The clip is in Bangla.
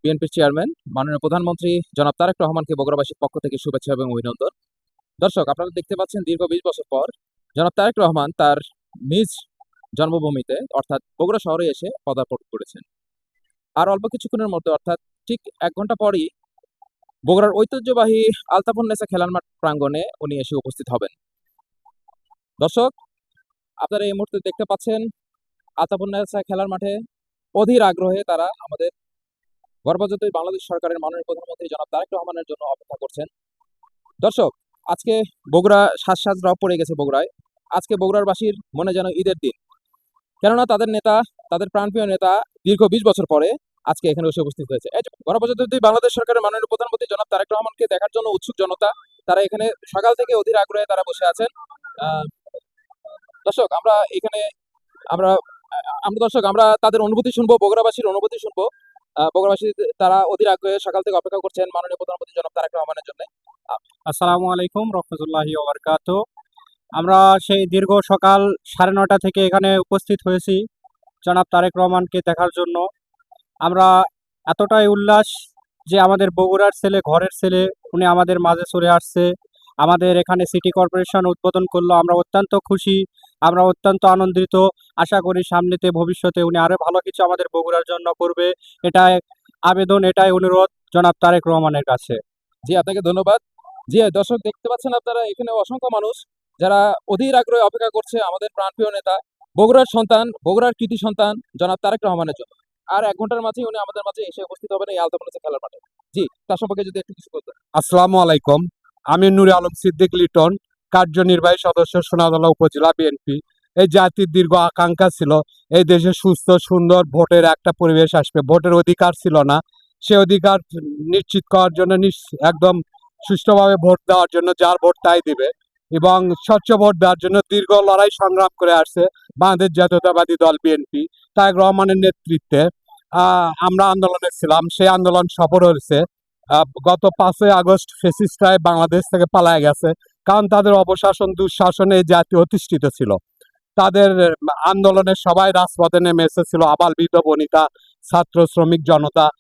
বিএনপির চেয়ারম্যান মাননীয় প্রধানমন্ত্রী জনাব তারেক রহমানকে বগুড়াবাসীর পক্ষ থেকে শুভেচ্ছা এবং অভিনন্দন। দর্শক, আপনারা দেখতে পাচ্ছেন দীর্ঘ ২০ বছর পর জনাব তারেক রহমান তার নিজ জন্মভূমিতে অর্থাৎ বগুড়া শহরে এসে পদার্পণ করেছেন। আর অল্প কিছুক্ষণের মধ্যে অর্থাৎ ঠিক ১ ঘন্টা পরই বগুড়ার ঐতিহ্যবাহী আলতাফুন্নেসা খেলার মাঠ প্রাঙ্গণে উনি এসে উপস্থিত হবেন। দর্শক, আপনারা এই মুহূর্তে দেখতে পাচ্ছেন আলতাফুন্নেসা খেলার মাঠে অধীর আগ্রহে তারা আমাদের গর্বজাতই বাংলাদেশ সরকারের মাননীয় প্রধানমন্ত্রী জনাব তারেক রহমানের জন্য অপেক্ষা করছেন। দর্শক, আজকে বগুড়া সাজ রব পড়ে গেছে বগুড়ায়। আজকে বগুড়ারবাসীর মনে যেন ঈদের দিন, কেননা তাদের নেতা, তাদের প্রাণপ্রিয় নেতা দীর্ঘ ২০ বছর পরে আজকে এখানে এসে উপস্থিত হয়েছে। এই যে গর্বজাতই বাংলাদেশ সরকারের মাননীয় প্রধানমন্ত্রী জনাব তারেক রহমানকে দেখার জন্য উৎসুক জনতা, তারা এখানে সকাল থেকে অধীর আগ্রহে তারা বসে আছেন। দর্শক, আমরা এখানে আমরা আমরা দর্শক আমরা তাদের অনুভূতি শুনবো, বগুড়াবাসীর অনুভূতি শুনবো। বগুড়াবাসী তারা অধীর আগ্রহে সকাল থেকে অপেক্ষা করছেন মাননীয় প্রধানমন্ত্রী জনাব তারেক রহমানের জন্য। আসসালামু আলাইকুম রহমতুল্লাহি ওয়া বারাকাতুহু। আমরা সেই দীর্ঘ সকাল ৯:৩০ থেকে এখানে উপস্থিত হয়েছি জনাব তারেক রহমানকে দেখার জন্য। আমরা এতটাই উল্লাস যে আমাদের বগুড়ার ছেলে, ঘরের ছেলে, উনি আমাদের মাঝে চলে আসছে। আমাদের এখানে সিটি কর্পোরেশন উদ্বোধন করলো, আমরা অত্যন্ত খুশি, আমরা অত্যন্ত আনন্দিত। আশা করি সামনেতে ভবিষ্যতে উনি আরো ভালো কিছু আমাদের বগুড়ার জন্য করবে। এটাই আবেদন, এটাই অনুরোধ জনাব তারেক রহমানের কাছে। জি, আপনাকে ধন্যবাদ। জি, দর্শক দেখতে পাচ্ছেন আপনারা এখানে অসংখ্য মানুষ যারা অধীর আগ্রহে অপেক্ষা করছে আমাদের প্রাণপ্রিয় নেতা, বগুড়ার সন্তান, বগুড়ার কৃতি সন্তান জনাব তারেক রহমানের জন্য। আর ১ ঘন্টার মাঝেই উনি আমাদের মাঝে এসে উপস্থিত হবেন এই আলতাফুন্নেসা খেলার মাঠে। জি, তার সম্পর্কে যদি একটু কিছু বলতেন। আসসালামু আলাইকুম। আমি নুরে আলম সিদ্দিক লিটন, কার্যনির্বাহী সদস্য, সোনাতলা উপজেলা বিএনপি। এই জাতির দীর্ঘ আকাঙ্ক্ষা ছিল এই দেশে সুস্থ সুন্দর ভোটের একটা পরিবেশ আসবে। ভোটের অধিকার ছিল না, সে অধিকার নিশ্চিত করার জন্য একদম সুষ্ঠুভাবে ভোট দেওয়ার জন্য যার ভোট তাই দিবে এবং স্বচ্ছ ভোট দেওয়ার জন্য দীর্ঘ লড়াই সংগ্রাম করে আসছে বাংলাদেশ জাতীয়তাবাদী দল বিএনপি। তারেক রহমানের নেতৃত্বে আমরা আন্দোলনে ছিলাম, সেই আন্দোলন সফল হয়েছে। গত ৫ই আগস্ট ফ্যাসিস্টরাই বাংলাদেশ থেকে পালায় গেছে, কারণ তাদের অপশাসন দুঃশাসনে এই জাতি অধিষ্ঠিত ছিল। তাদের আন্দোলনে সবাই রাজপথে নেমে এসেছিল, আবাল বৃদ্ধ বনিতা, ছাত্র শ্রমিক জনতা।